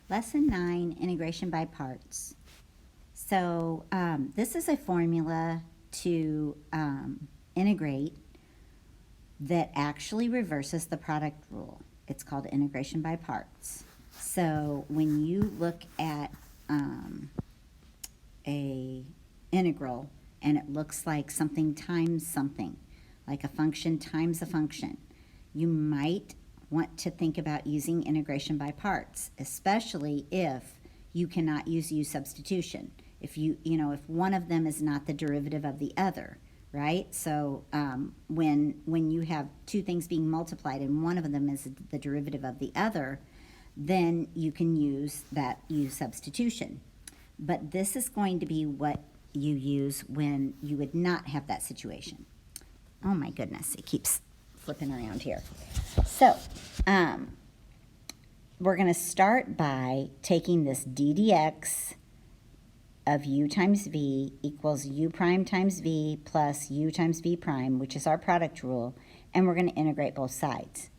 Lesson 9, Integration by Parts. So this is a formula to integrate that actually reverses the product rule. It's called integration by parts. So when you look at a integral and it looks like something times something, like a function times a function, you might want to think about using integration by parts, especially if you cannot use u substitution. If if one of them is not the derivative of the other, right? So when you have two things being multiplied and one of them is the derivative of the other, then you can use that u substitution. But this is going to be what you use when you would not have that situation. Oh my goodness, it keeps flipping around here. So we're going to start by taking this d dx of u times v equals u prime times v plus u times v prime, which is our product rule, and we're going to integrate both sides.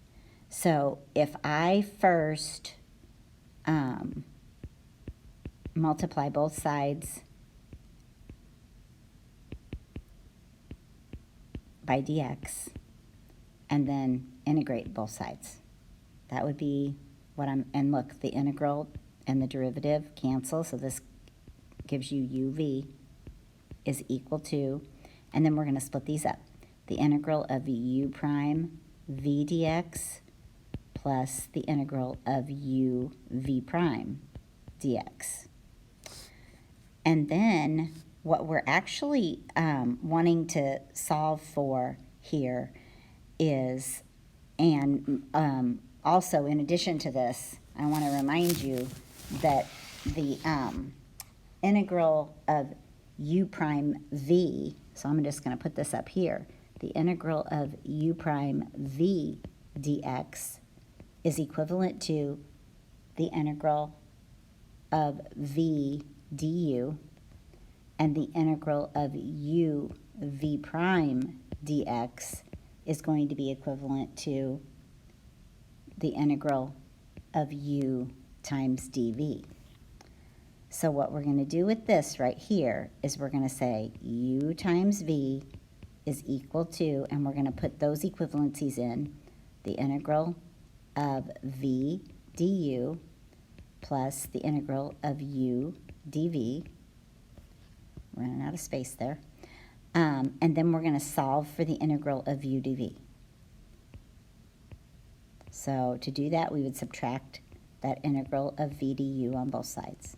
So if I first multiply both sides by dx and then integrate both sides, that would be what and look, the integral and the derivative cancel, so this gives you uv is equal to, and then we're going to split these up. The integral of u prime v dx plus the integral of u v prime dx. And then what we're actually wanting to solve for here is, and also in addition to this, I want to remind you that the integral of u prime v, so I'm just going to put this up here, the integral of u prime v dx is equivalent to the integral of v du, and the integral of u v prime dx is going to be equivalent to the integral of u times dv. So what we're going to do with this right here is we're going to say u times v is equal to, and we're going to put those equivalencies in, the integral of v du plus the integral of u dv. Running out of space there. And then we're going to solve for the integral of u dv. So to do that, we would subtract that integral of v du on both sides.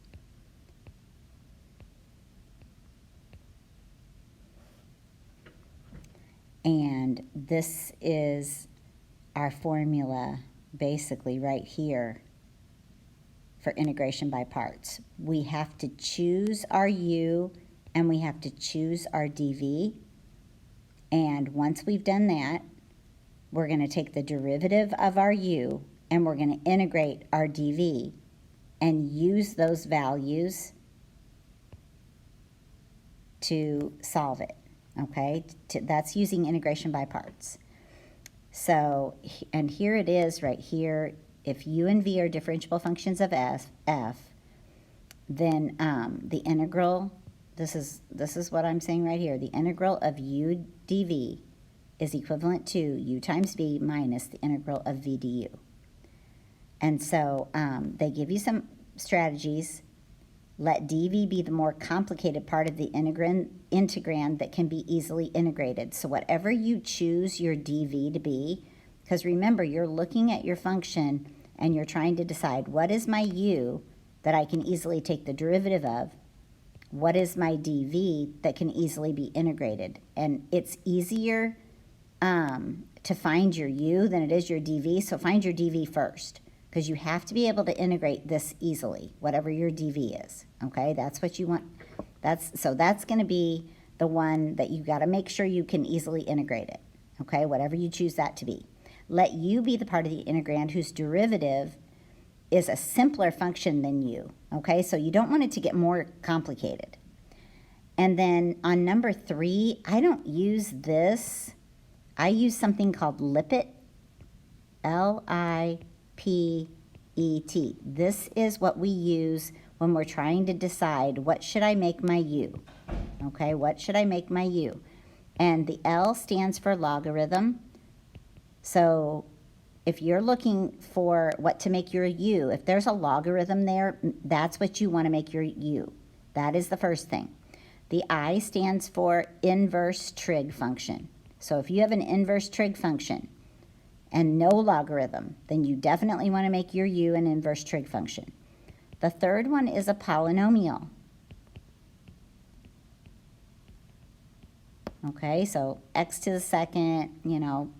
And this is our formula basically right here for integration by parts. We have to choose our u and we have to choose our dv. And once we've done that, we're going to take the derivative of our u and we're going to integrate our dv and use those values to solve it. Okay, that's using integration by parts. So, and here it is right here. If u and v are differentiable functions of f, then the integral, this is what I'm saying right here, the integral of u dv is equivalent to u times v minus the integral of v du. And so they give you some strategies. Let dv be the more complicated part of the integrand that can be easily integrated. So whatever you choose your dv to be, because remember, you're looking at your function and you're trying to decide what is my u that I can easily take the derivative of, what is my dv that can easily be integrated. And it's easier to find your u than it is your dv, so find your dv first, because you have to be able to integrate this easily, whatever your dv is, okay? That's what you want. So that's going to be the one that you got to make sure you can easily integrate it, okay? Whatever you choose that to be. Let u be the part of the integrand whose derivative is a simpler function than u, okay? So you don't want it to get more complicated. And then on number 3, I don't use this. I use something called Lipit, L-I-P-I-T, This is what we use when we're trying to decide what should I make my u. Okay, what should I make my u? And the L stands for logarithm. So if you're looking for what to make your u, if there's a logarithm there, that's what you want to make your u. That is the first thing. The I stands for inverse trig function. So if you have an inverse trig function and no logarithm, then you definitely want to make your u an inverse trig function. The third one is a polynomial. Okay, so x to the second, you know,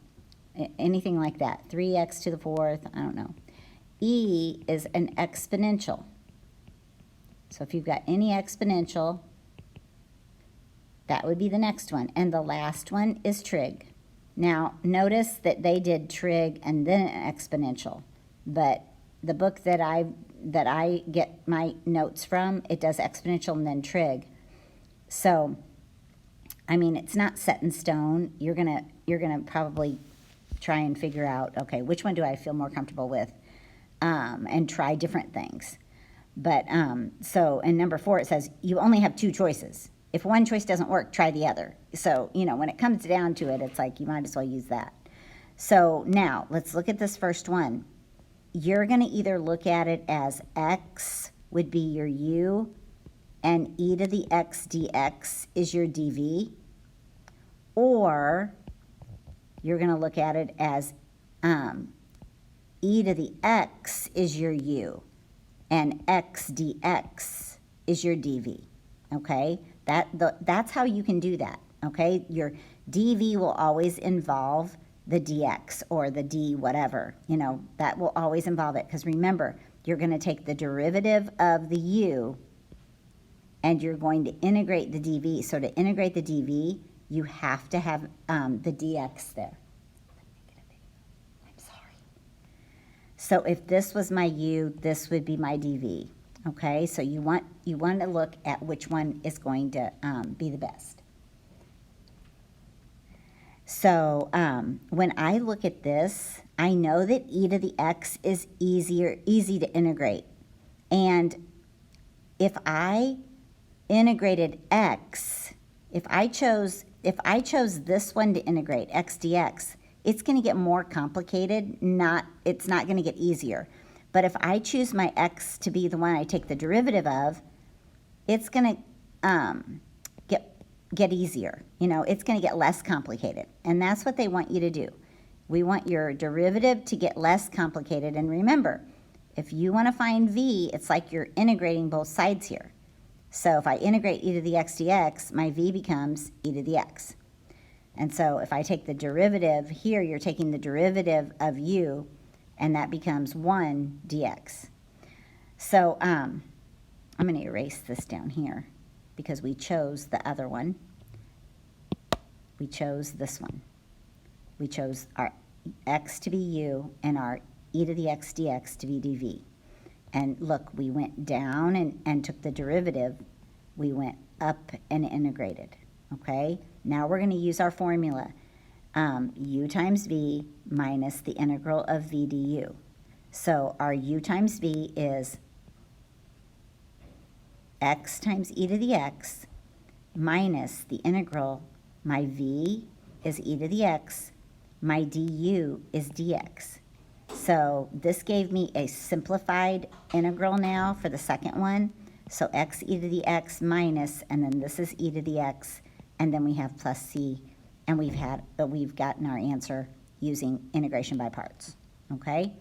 anything like that. 3x to the fourth, I don't know. E is an exponential. So if you've got any exponential, that would be the next one. And the last one is trig. Now, notice that they did trig and then an exponential. But the book that I get my notes from, it does exponential and then trig. So, I mean, it's not set in stone. You're gonna probably try and figure out, okay, which one do I feel more comfortable with, and try different things. But so in number 4, it says you only have 2 choices. If one choice doesn't work, try the other. So, you know, when it comes down to it, it's like you might as well use that. So now let's look at this first one. You're going to either look at it as x would be your u and e to the x dx is your dv, or you're going to look at it as e to the x is your u and x dx is your dv, okay? That's how you can do that, okay? Your dv will always involve the dx or the d whatever, you know, that will always involve it, because remember, you're going to take the derivative of the u and you're going to integrate the dv. So to integrate the dv, you have to have the dx there. I'm sorry. So if this was my u, this would be my dv. Okay, so you want to look at which one is going to be the best. So when I look at this, I know that e to the x is easy to integrate. And if I integrated x, if I chose this one to integrate, x dx, it's going to get more complicated, it's not going to get easier. But if I choose my x to be the one I take the derivative of, it's going to get easier. You know, it's going to get less complicated. And that's what they want you to do. We want your derivative to get less complicated. And remember, if you want to find v, it's like you're integrating both sides here. So if I integrate e to the x dx, my v becomes e to the x. And so if I take the derivative here, you're taking the derivative of u, and that becomes 1 dx. So I'm going to erase this down here because we chose the other one. We chose this one. We chose our x to be u and our e to the x dx to be dv. And look, we went down and took the derivative. We went up and integrated, okay? Now we're going to use our formula. U times v minus the integral of v du. So our u times v is x times e to the x minus the integral, my v is e to the x, my du is dx. So this gave me a simplified integral now for the second one. So x e to the x minus, and then this is e to the x, and then we have plus c. And we've gotten our answer using integration by parts, okay?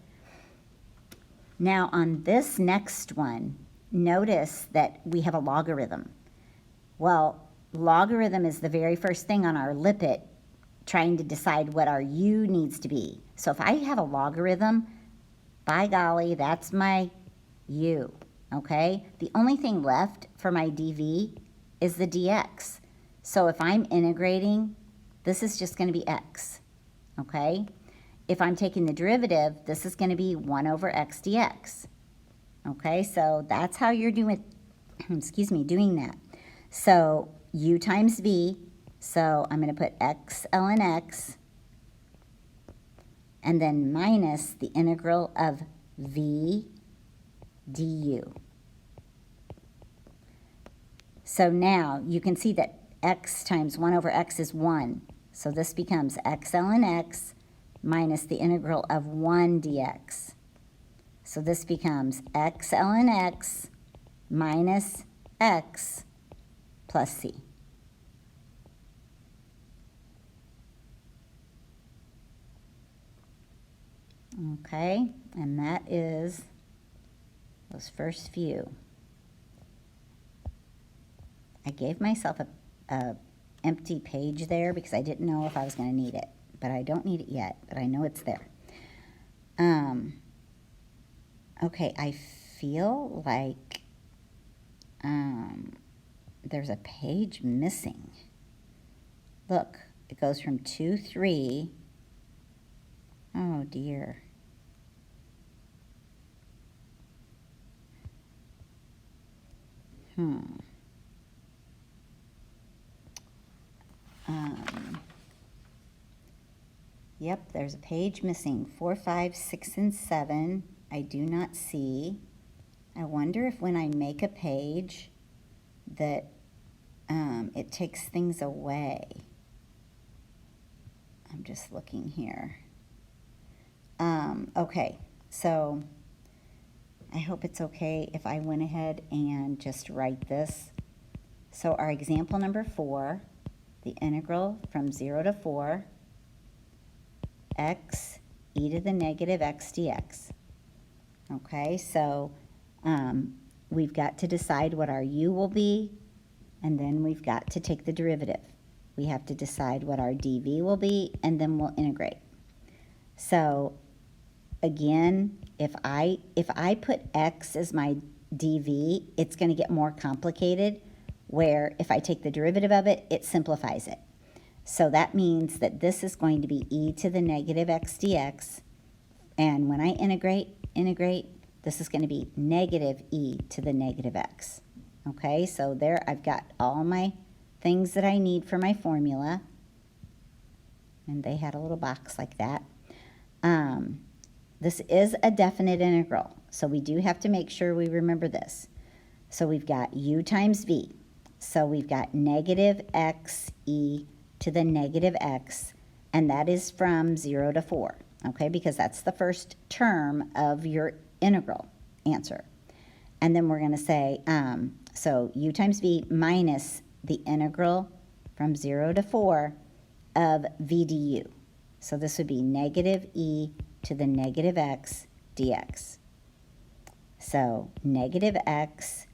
Now on this next one, notice that we have a logarithm. Well, logarithm is the very first thing on our lippet trying to decide what our u needs to be. So if I have a logarithm, by golly, that's my u, okay? The only thing left for my dv is the dx. So if I'm integrating, this is just going to be x, okay? If I'm taking the derivative, this is going to be 1 over x dx, okay? So that's how you're doing, doing that. So u times v, so I'm going to put x ln x, and then minus the integral of v du. So now you can see that x times 1 over x is 1. So this becomes x ln x minus the integral of 1 dx. So this becomes x ln x minus x plus c. Okay, and that is those first few. I gave myself a empty page there because I didn't know if I was going to need it, but I don't need it yet, but I know it's there. Okay, I feel like there's a page missing. Look, it goes from 2, 3. Oh dear. Yep, there's a page missing. 4, 5, 6, and 7. I do not see. I wonder if when I make a page that it takes things away. I'm just looking here. Okay, so I hope it's okay if I went ahead and just write this. So our example number 4, the integral from 0 to 4, x e to the negative x dx. Okay, so we've got to decide what our u will be, and then we've got to take the derivative. We have to decide what our dv will be, and then we'll integrate. So again, if I put x as my dv, it's going to get more complicated, where if I take the derivative of it, it simplifies it. So that means that this is going to be e to the negative x dx, and when I integrate, this is going to be negative e to the negative x. Okay, so there I've got all my things that I need for my formula, and they had a little box like that. This is a definite integral, so we do have to make sure we remember this. So we've got u times v, so we've got negative x e to the negative x, and that is from 0 to 4, okay, because that's the first term of your integral answer. And then we're going to say, so u times v minus the integral from 0 to 4 of v du. So this would be negative e to the negative x dx. So negative x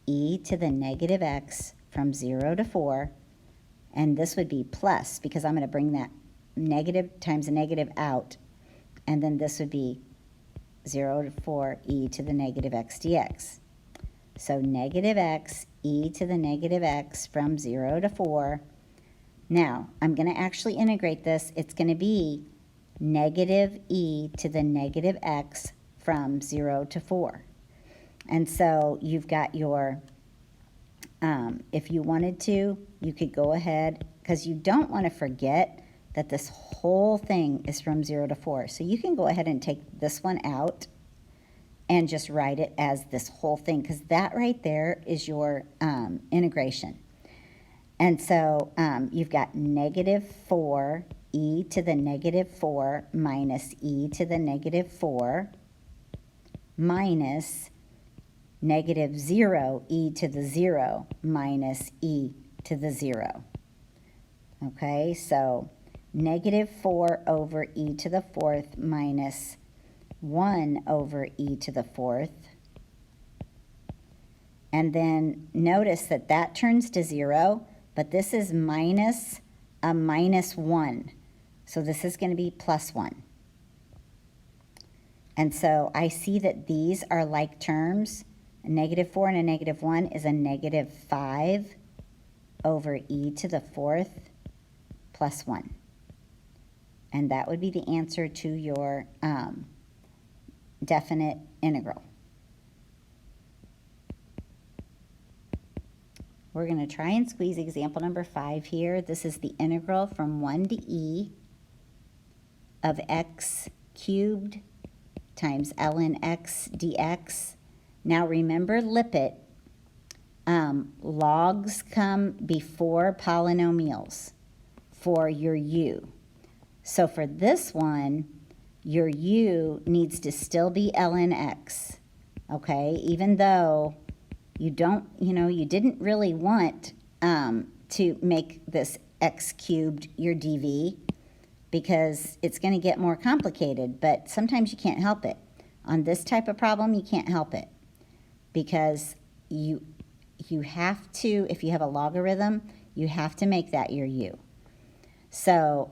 e to the negative x from 0 to 4, and this would be plus, because I'm going to bring that negative times a negative out, and then this would be 0 to 4 e to the negative x dx. So negative x e to the negative x from 0 to 4. Now, I'm going to actually integrate this. It's going to be negative e to the negative x from 0 to 4. And so you've got your, if you wanted to, you could go ahead, because you don't want to forget that this whole thing is from 0 to 4. So you can go ahead and take this one out and just write it as this whole thing, because that right there is your integration. And so you've got negative 4 e to the negative 4 minus e to the negative 4 minus negative 0 e to the 0 minus e to the 0. Okay, so negative 4 over e to the 4th minus 1 over e to the 4th. And then notice that that turns to 0, but this is minus a minus 1. So this is going to be plus 1. And so I see that these are like terms. A negative 4 and a negative 1 is a negative 5 over e to the 4th plus 1. And that would be the answer to your definite integral. We're going to try and squeeze example number 5 here. This is the integral from 1 to e of x cubed times ln x dx. Now remember Lipit, logs come before polynomials for your u. So for this one, your u needs to still be ln x, okay? Even though you don't, you didn't really want to make this x cubed your dv, because it's going to get more complicated, but sometimes you can't help it. On this type of problem, you can't help it, because you have to, if you have a logarithm, you have to make that your u. So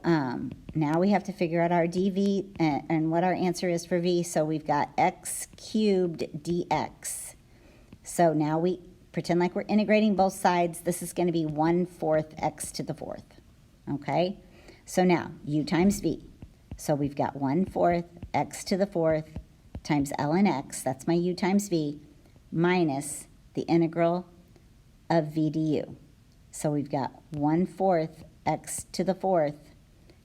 now we have to figure out our dv and what our answer is for v. So we've got x cubed dx. So now we pretend like we're integrating both sides. This is going to be 1/4 x to the 4th. Okay? So now u times v. So we've got 1/4 x to the 4th times ln x, that's my u times v, minus the integral of v du. So we've got 1/4 x to the 4th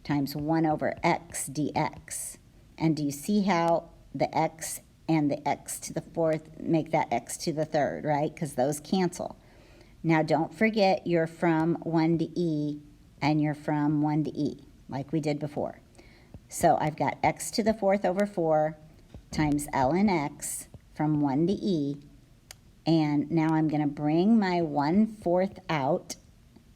times 1/x dx. And do you see how the x and the x to the 4th make that x to the 3rd, right? Because those cancel. Now don't forget you're from 1 to e and you're from 1 to e, like we did before. So I've got x to the 4th over 4 times ln x from 1 to e. And now I'm going to bring my 1/4 out.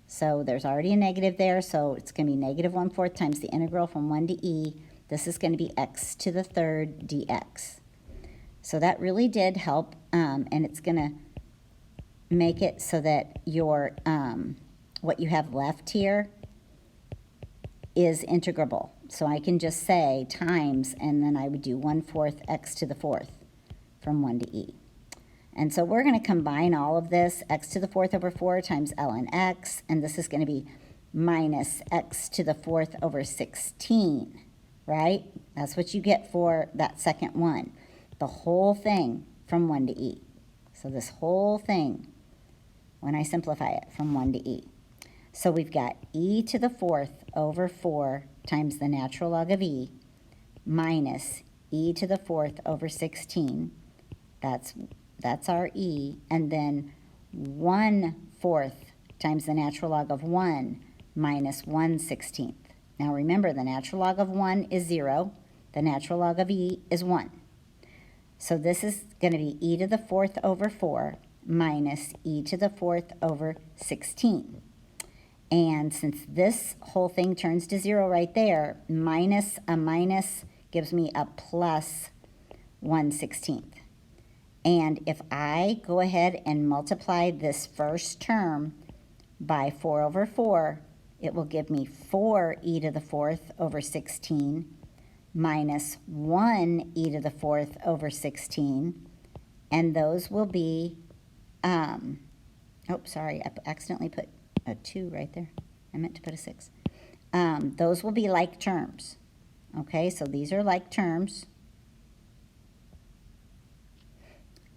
So there's already a negative there, so it's going to be negative 1/4 times the integral from 1 to e. This is going to be x to the 3rd dx. So that really did help, and it's going to make it so that your what you have left here is integrable. So I can just say times, and then I would do 1/4 x to the 4th from 1 to e. And so we're going to combine all of this, x to the 4th over 4 times ln x, and this is going to be minus x to the 4th over 16, right? That's what you get for that second one. The whole thing from 1 to e. So this whole thing, when I simplify it, from 1 to e. So we've got e to the 4th over 4 times the natural log of e minus e to the 4th over 16. That's our e. And then 1/4 times the natural log of 1 minus 1/16. Now remember, the natural log of 1 is 0. The natural log of e is 1. So this is going to be e to the 4th over 4 minus e to the 4th over 16. And since this whole thing turns to 0 right there, minus a minus gives me a plus 1/16. And if I go ahead and multiply this first term by 4 over 4, it will give me 4 e to the 4th over 16 minus 1 e to the 4th over 16. And those will be, oh, sorry, I accidentally put a 2 right there. I meant to put a 6. Those will be like terms. Okay, so these are like terms.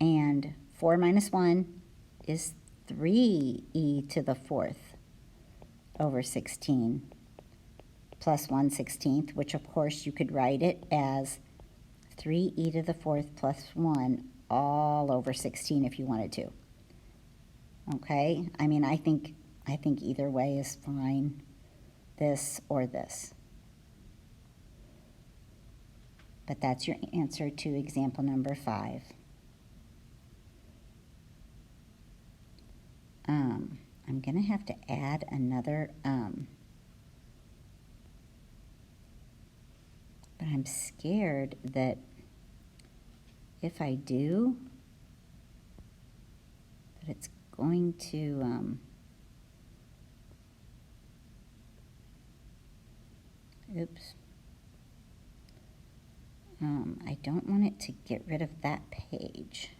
And 4 minus 1 is 3e to the 4th over 16 plus 1/16, which of course you could write it as 3e to the 4th plus 1 all over 16 if you wanted to. Okay, I mean, I think either way is fine, this or this. But that's your answer to example number 5. I'm going to have to add another, but I'm scared that if I do, that it's going to, oops. I don't want it to get rid of that page.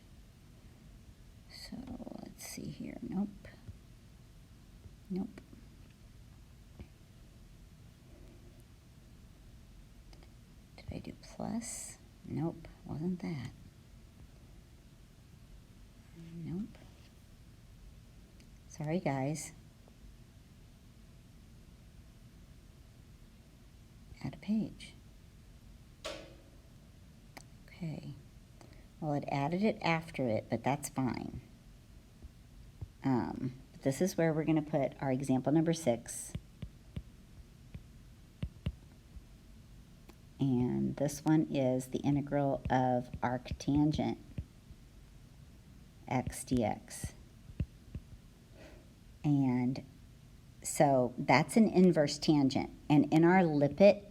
So let's see here. Nope. Nope. Did I do plus? Nope, wasn't that. Nope. Sorry, guys. Add a page. Okay. Well, it added it after it, but that's fine. This is where we're going to put our example number 6. And this one is the integral of arctangent x dx. And so that's an inverse tangent. And in our limit,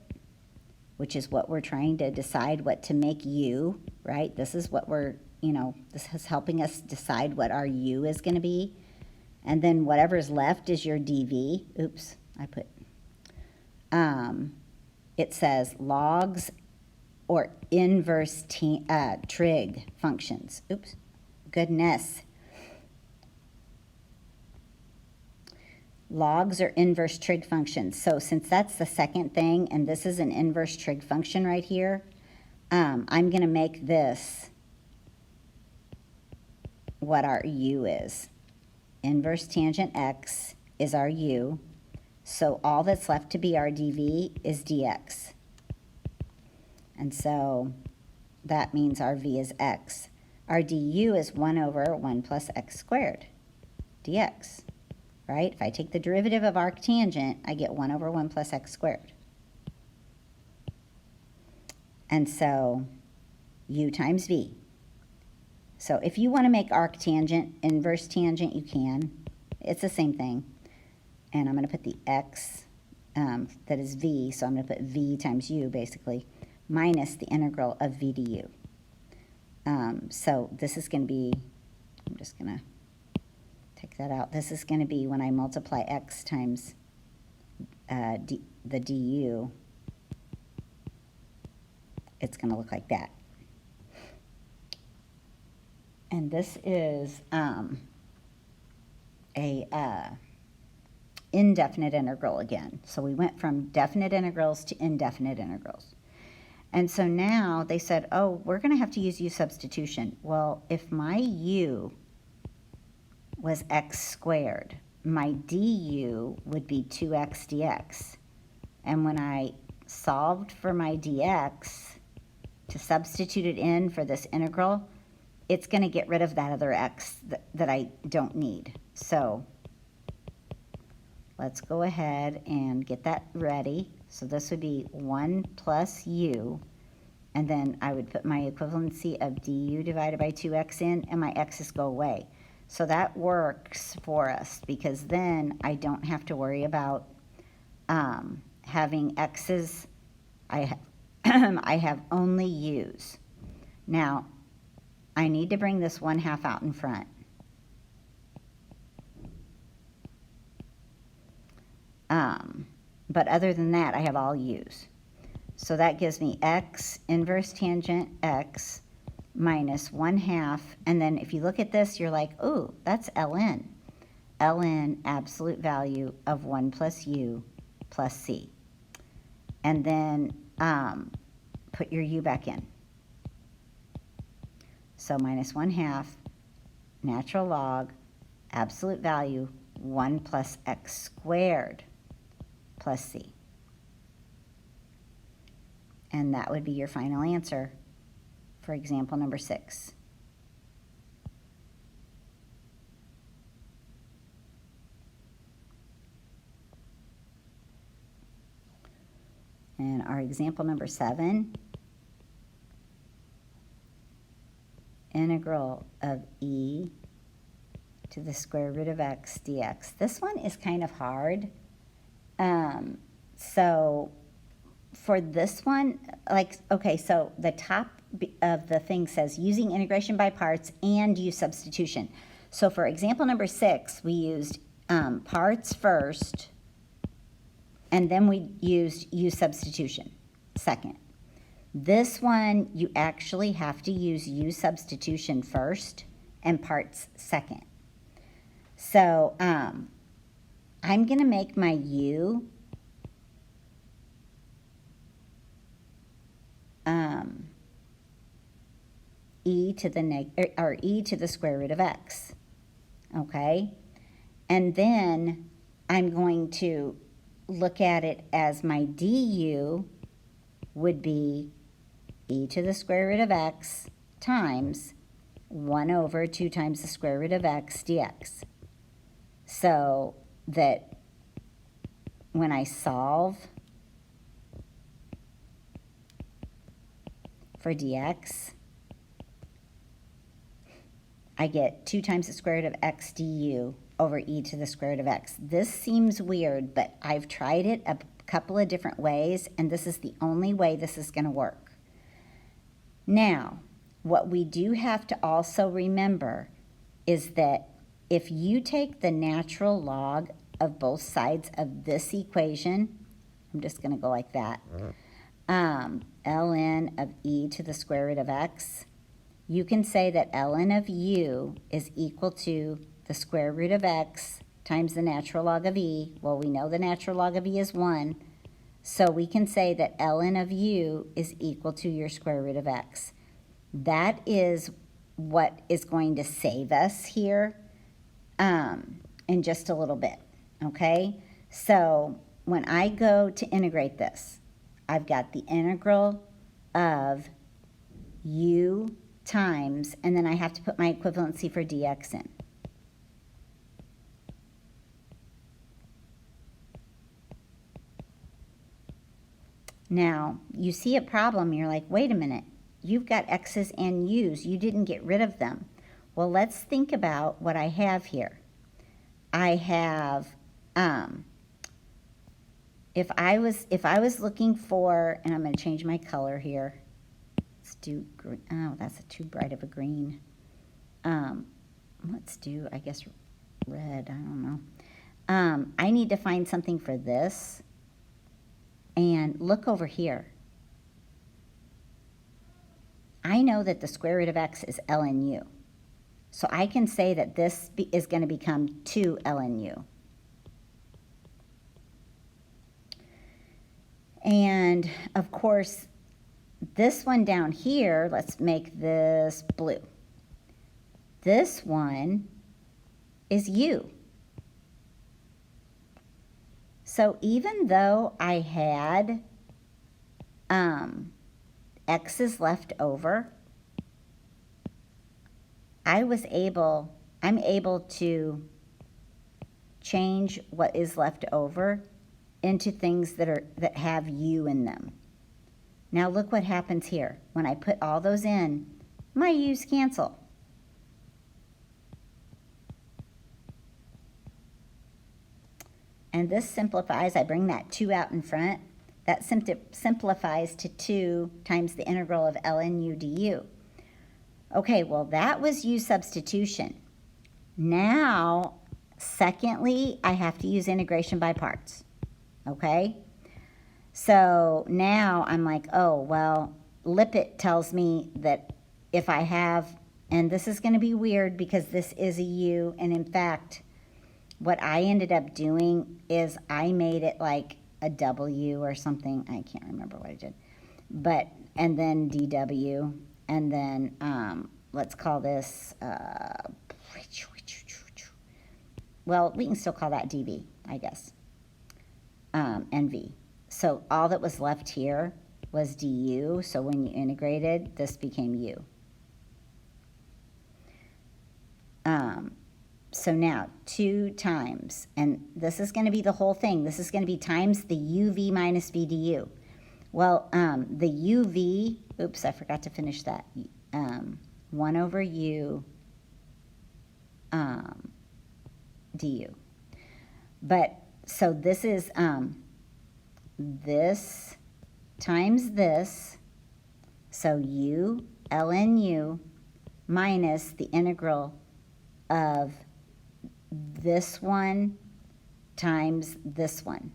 which is what we're trying to decide what to make u, right? This is what we're, this is helping us decide what our u is going to be. And then whatever's left is your dv. Oops, I put, it says logs or inverse trig functions. Oops, goodness. Logs are inverse trig functions. So since that's the second thing, and this is an inverse trig function right here, I'm going to make this what our u is. Inverse tangent x is our u. So all that's left to be our dv is dx. And so that means our v is x. Our du is 1 over 1 plus x squared dx. Right? If I take the derivative of arctangent, I get 1 over 1 plus x squared. And so u times v. So if you want to make arctangent inverse tangent, you can. It's the same thing. And I'm going to put the x, that is v, so I'm going to put v times u, basically, minus the integral of v du. So this is going to be, I'm just going to take that out. This is going to be when I multiply x times the du, it's going to look like that. And this is a indefinite integral again. So we went from definite integrals to indefinite integrals. And so now they said, oh, we're going to have to use u substitution. Well, if my u was x squared, my du would be 2x dx. And when I solved for my dx to substitute it in for this integral, it's going to get rid of that other x that I don't need. So let's go ahead and get that ready. So this would be 1 plus u, and then I would put my equivalency of du divided by 2x in, and my x's go away. So that works for us because then I don't have to worry about having x's. I have only u's. Now, I need to bring this 1/2 out in front. But other than that, I have all u's. So that gives me x inverse tangent x minus 1/2, and then if you look at this, you're like, ooh, that's ln. Ln, absolute value of 1 plus u plus c. And then put your u back in. So minus 1/2, natural log, absolute value, 1 plus x squared plus c. And that would be your final answer for example number 6. And our example number 7, integral of e to the square root of x dx. This one is kind of hard. So for this one, okay, so the top of the thing says using integration by parts and use substitution. So for example number 6, we used parts first, and then we used use substitution second. This one, you actually have to use use substitution first and parts second. So I'm going to make my u e to the square root of x, okay? And then I'm going to look at it as my du would be e to the square root of x times 1 over 2 times the square root of x dx. So that when I solve for dx, I get 2 times the square root of x du over e to the square root of x. This seems weird, but I've tried it a couple of different ways, and this is the only way this is going to work. Now, what we do have to also remember is that if you take the natural log of both sides of this equation, I'm just going to go like that, ln of e to the square root of x, you can say that ln of u is equal to the square root of x times the natural log of e. Well, we know the natural log of e is 1, so we can say that ln of u is equal to your square root of x. That is what is going to save us here in just a little bit, okay? So when I go to integrate this, I've got the integral of u times, and then I have to put my equivalency for dx in. Now, you see a problem, you're like, wait a minute, you've got x's and u's, you didn't get rid of them. Well, let's think about what I have here. I have, if I was looking for, and I'm going to change my color here. Let's do green. Oh, that's too bright of a green. Let's do, I guess, red. I don't know. I need to find something for this. And look over here. I know that the square root of x is ln u. So I can say that this is going to become 2 ln u. And, of course, this one down here, let's make this blue. This one is u. So even though I had x's left over, I'm able to change what is left over into things that have u in them. Now look what happens here. When I put all those in, my u's cancel. And this simplifies, I bring that 2 out in front, that simplifies to 2 times the integral of ln u du. Okay, well that was u substitution. Now, secondly, I have to use integration by parts, okay? So now I'm like, oh, well, Lippitt tells me that if I have, and this is going to be weird because this is a u, and in fact, what I ended up doing is I made it like a W or something. I can't remember what I did. But, and then DW, and then let's call this, well, we can still call that DV, I guess, and V. So all that was left here was DU, so when you integrated, this became U. So now, 2 times, and this is going to be the whole thing. This is going to be times the UV minus V du. Well, the UV, oops, I forgot to finish that. 1 over U du. But, so this is this times this, so U ln U minus the integral of this one times this one.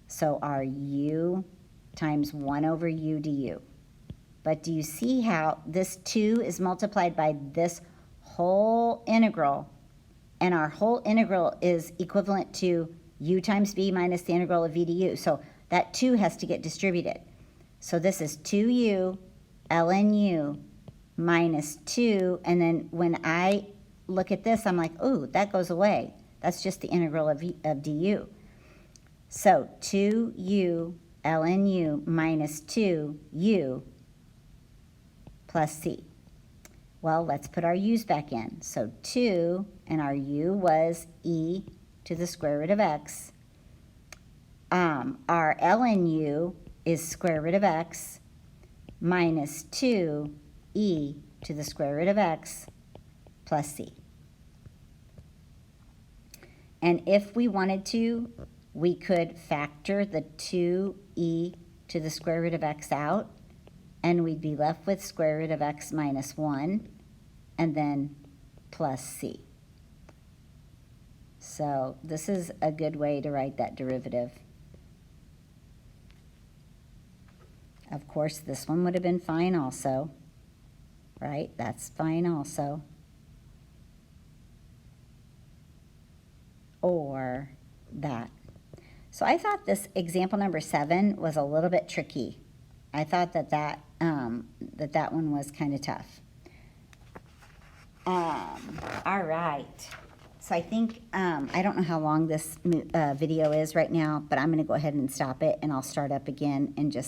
So our u times 1 over u du. But do you see how this 2 is multiplied by this whole integral, and our whole integral is equivalent to u times v minus the integral of v du. So that 2 has to get distributed. So this is 2u ln u minus 2, and then when I look at this, I'm like, ooh, that goes away. That's just the integral of du. So 2u ln u minus 2u plus c. Well, let's put our u's back in. So 2, and our u was e to the square root of x. Our ln u is square root of x minus 2e to the square root of x plus c. And if we wanted to, we could factor the 2e to the square root of x out, and we'd be left with square root of x minus 1, and then plus c. So this is a good way to write that derivative. Of course, this one would have been fine also, right? That's fine also. Or that. So I thought this example number 7 was a little bit tricky. I thought that one was kind of tough. All right. So I think, I don't know how long this video is right now, but I'm going to go ahead and stop it, and I'll start up again in just a